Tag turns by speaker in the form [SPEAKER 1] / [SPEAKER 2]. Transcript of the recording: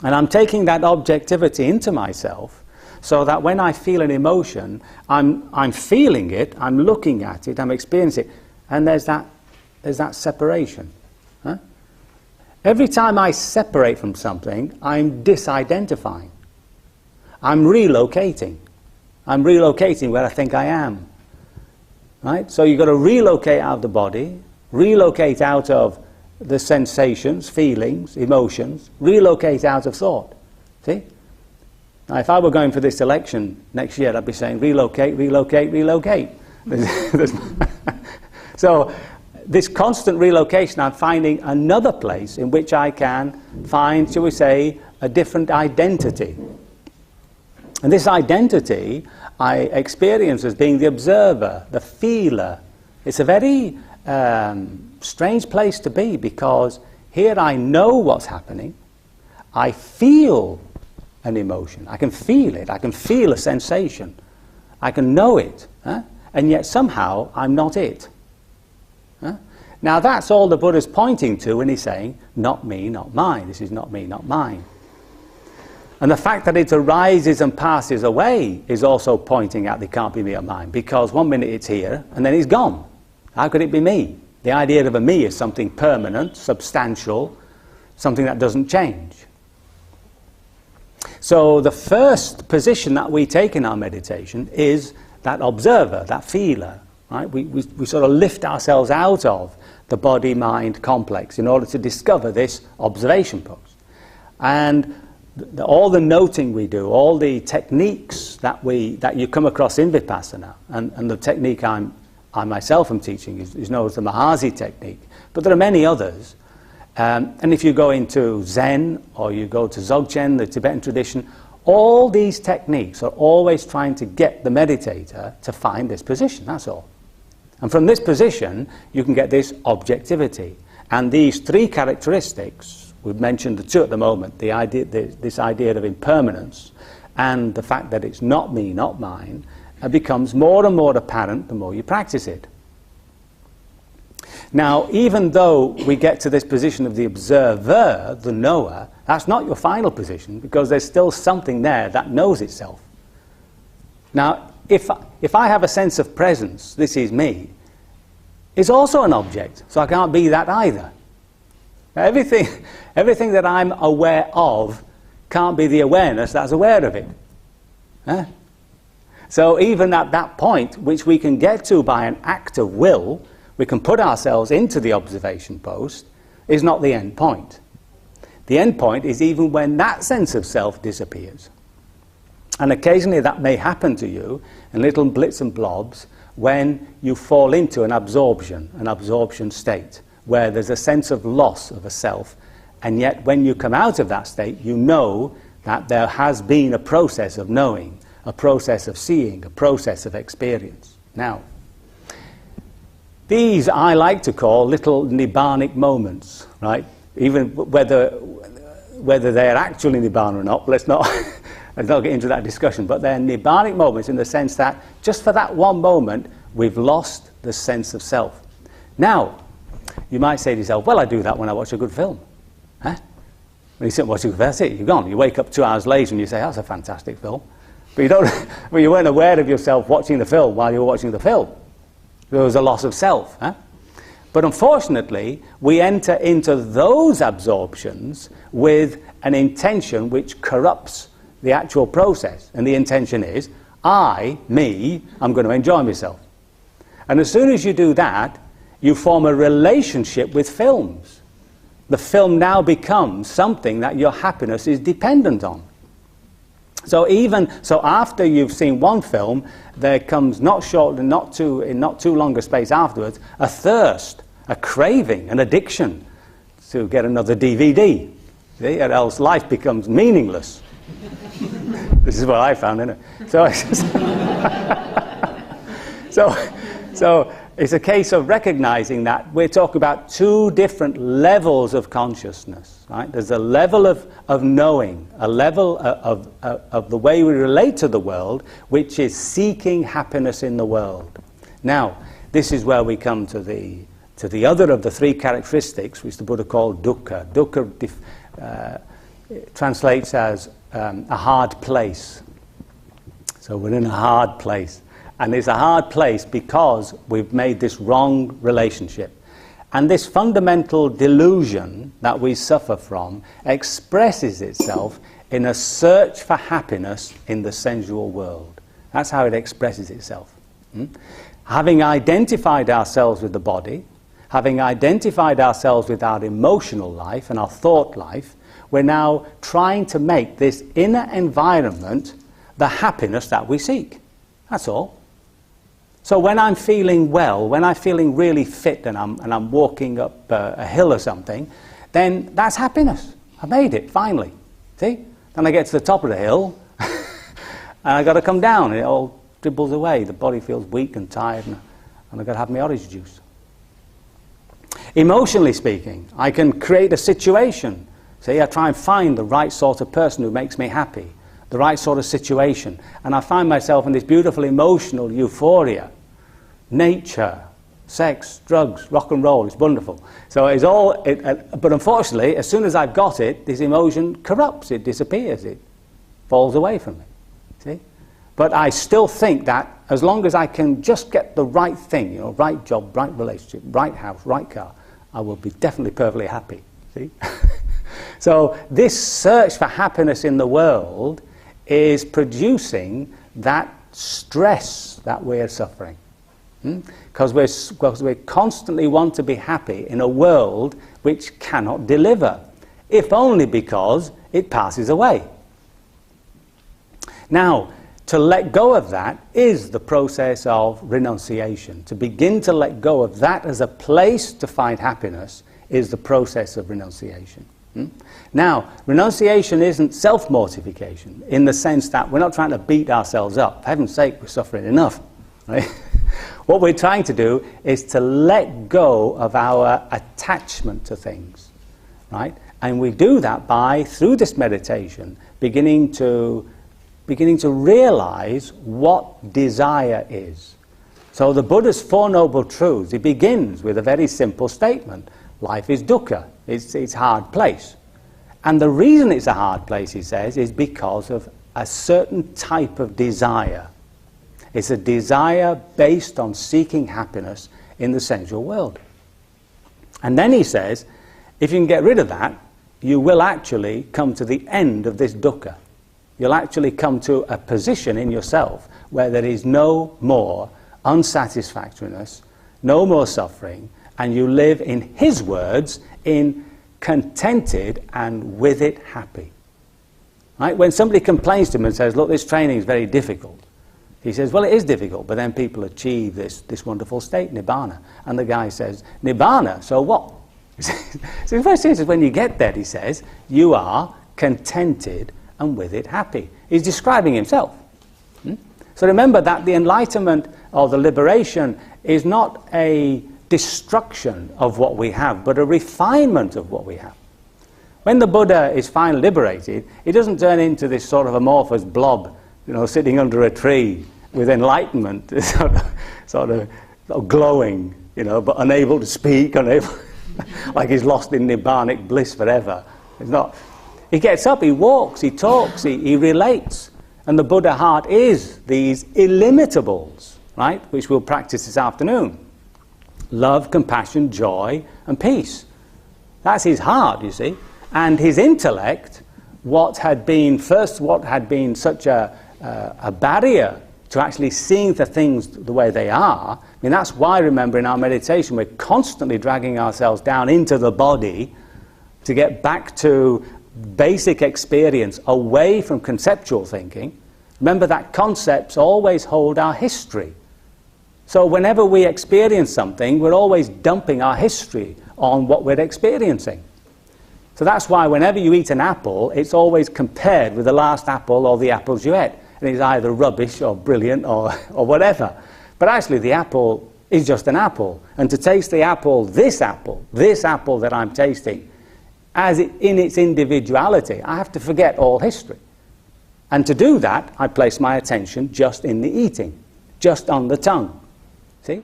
[SPEAKER 1] And I'm taking that objectivity into myself, so that when I feel an emotion, I'm feeling it, I'm looking at it, I'm experiencing it, and there's that separation. Huh? Every time I separate from something, I'm disidentifying. I'm relocating. I'm relocating where I think I am. Right? So you've got to relocate out of the body, relocate out of the sensations, feelings, emotions, relocate out of thought. See? Now, if I were going for this election next year, I'd be saying relocate, relocate, relocate. So this constant relocation, I'm finding another place in which I can find, shall we say, a different identity. And this identity I experience as being the observer, the feeler. It's a very strange place to be, because here I know what's happening. I feel an emotion. I can feel it. I can feel a sensation. I can know it. Huh? And yet somehow I'm not it. Huh? Now that's all the Buddha's pointing to when he's saying, not me, not mine. This is not me, not mine. And the fact that it arises and passes away is also pointing out that it can't be me or mine, because one minute it's here and then it's gone. How could it be me? The idea of a me is something permanent, substantial, something that doesn't change. So the first position that we take in our meditation is that observer, that feeler. Right? We sort of lift ourselves out of the body-mind complex in order to discover this observation post. And all the noting we do, all the techniques that you come across in Vipassana, and the technique I myself am teaching is known as the Mahasi technique, but there are many others. And if you go into Zen or you go to Dzogchen, the Tibetan tradition, all these techniques are always trying to get the meditator to find this position, that's all. And from this position, you can get this objectivity. And these three characteristics, we've mentioned the two at the moment, this idea of impermanence and the fact that it's not me, not mine, becomes more and more apparent the more you practice it. Now, even though we get to this position of the observer, the knower, that's not your final position, because there's still something there that knows itself. Now, if I have a sense of presence, this is me, it's also an object, so I can't be that either. Everything that I'm aware of can't be the awareness that's aware of it. Huh? So even at that point, which we can get to by an act of will, we can put ourselves into the observation post, is not the end point. The end point is even when that sense of self disappears. And occasionally that may happen to you in little blits and blobs when you fall into an absorption state, where there's a sense of loss of a self, and yet when you come out of that state, you know that there has been a process of knowing, a process of seeing, a process of experience. Now, these I like to call little nibbanic moments, right? Even whether they're actually nibbana or not, let's not get into that discussion, but they're nibbanic moments in the sense that just for that one moment, we've lost the sense of self. Now, you might say to yourself, well, I do that when I watch a good film. Huh? When you sit and watch a good film, that's it, you're gone. You wake up 2 hours later and you say, that's a fantastic film. But you weren't aware of yourself watching the film while you were watching the film. There was a loss of self. Huh? But unfortunately, we enter into those absorptions with an intention which corrupts the actual process. And the intention is, I'm going to enjoy myself. And as soon as you do that, you form a relationship with films. The film now becomes something that your happiness is dependent on. So after you've seen one film, there comes in not too long a space afterwards, a thirst, a craving, an addiction to get another DVD. See? Or else life becomes meaningless. This is what I found, isn't it? So it's a case of recognizing that we're talking about two different levels of consciousness. Right? There's a level of knowing, a level of the way we relate to the world, which is seeking happiness in the world. Now, this is where we come to the other of the three characteristics, which the Buddha called dukkha. Dukkha translates as a hard place. So we're in a hard place. And it's a hard place because we've made this wrong relationship. And this fundamental delusion that we suffer from expresses itself in a search for happiness in the sensual world. That's how it expresses itself. Having identified ourselves with the body, having identified ourselves with our emotional life and our thought life, we're now trying to make this inner environment the happiness that we seek. That's all. So when I'm feeling well, when I'm feeling really fit and I'm walking up a hill or something, then that's happiness. I made it, finally. See? Then I get to the top of the hill, and I've got to come down, and it all dribbles away. The body feels weak and tired, and I've got to have my orange juice. Emotionally speaking, I can create a situation. See, I try and find the right sort of person who makes me happy, the right sort of situation, and I find myself in this beautiful emotional euphoria. Nature, sex, drugs, rock and roll, it's wonderful. So it's all, but unfortunately, as soon as I've got it, this emotion corrupts, it disappears, it falls away from me. See? But I still think that as long as I can just get the right thing, right job, right relationship, right house, right car, I will be definitely perfectly happy. See? So this search for happiness in the world is producing that stress that we're suffering. Because we constantly want to be happy in a world which cannot deliver, if only because it passes away. Now, to let go of that is the process of renunciation. To begin to let go of that as a place to find happiness is the process of renunciation. Now, renunciation isn't self-mortification in the sense that we're not trying to beat ourselves up. For heaven's sake, we're suffering enough. Right? What we're trying to do is to let go of our attachment to things. Right? And we do that by, through this meditation, beginning to realize what desire is. So the Buddha's Four Noble Truths, it begins with a very simple statement. Life is dukkha. It's a hard place. And the reason it's a hard place, he says, is because of a certain type of desire. It's a desire based on seeking happiness in the sensual world. And then he says, if you can get rid of that, you will actually come to the end of this dukkha. You'll actually come to a position in yourself where there is no more unsatisfactoriness, no more suffering, and you live, in his words, in contented and with it happy. Right? When somebody complains to him and says, look, this training is very difficult, he says, well, it is difficult, but then people achieve this wonderful state, nibbana. And the guy says, nibbana, so what? So the first thing is when you get there, he says, you are contented and with it happy. He's describing himself. So remember that the enlightenment or the liberation is not a destruction of what we have, but a refinement of what we have. When the Buddha is finally liberated, he doesn't turn into this sort of amorphous blob, sitting under a tree with enlightenment, sort of glowing, but unable to speak, like he's lost in nibbanic bliss forever. It's not. He gets up, he walks, he talks, he relates. And the Buddha heart is these illimitables, right, which we'll practice this afternoon. Love, compassion, joy, and peace. That's his heart, you see. And his intellect, what had been such a barrier to actually seeing the things the way they are. I mean, that's why, remember, in our meditation, we're constantly dragging ourselves down into the body to get back to basic experience away from conceptual thinking. Remember that concepts always hold our history. So whenever we experience something, we're always dumping our history on what we're experiencing. So that's why whenever you eat an apple, it's always compared with the last apple or the apples you ate. And it's either rubbish or brilliant or whatever. But actually the apple is just an apple. And to taste the apple this apple that I'm tasting, as in its individuality, I have to forget all history. And to do that, I place my attention just in the eating, just on the tongue. See?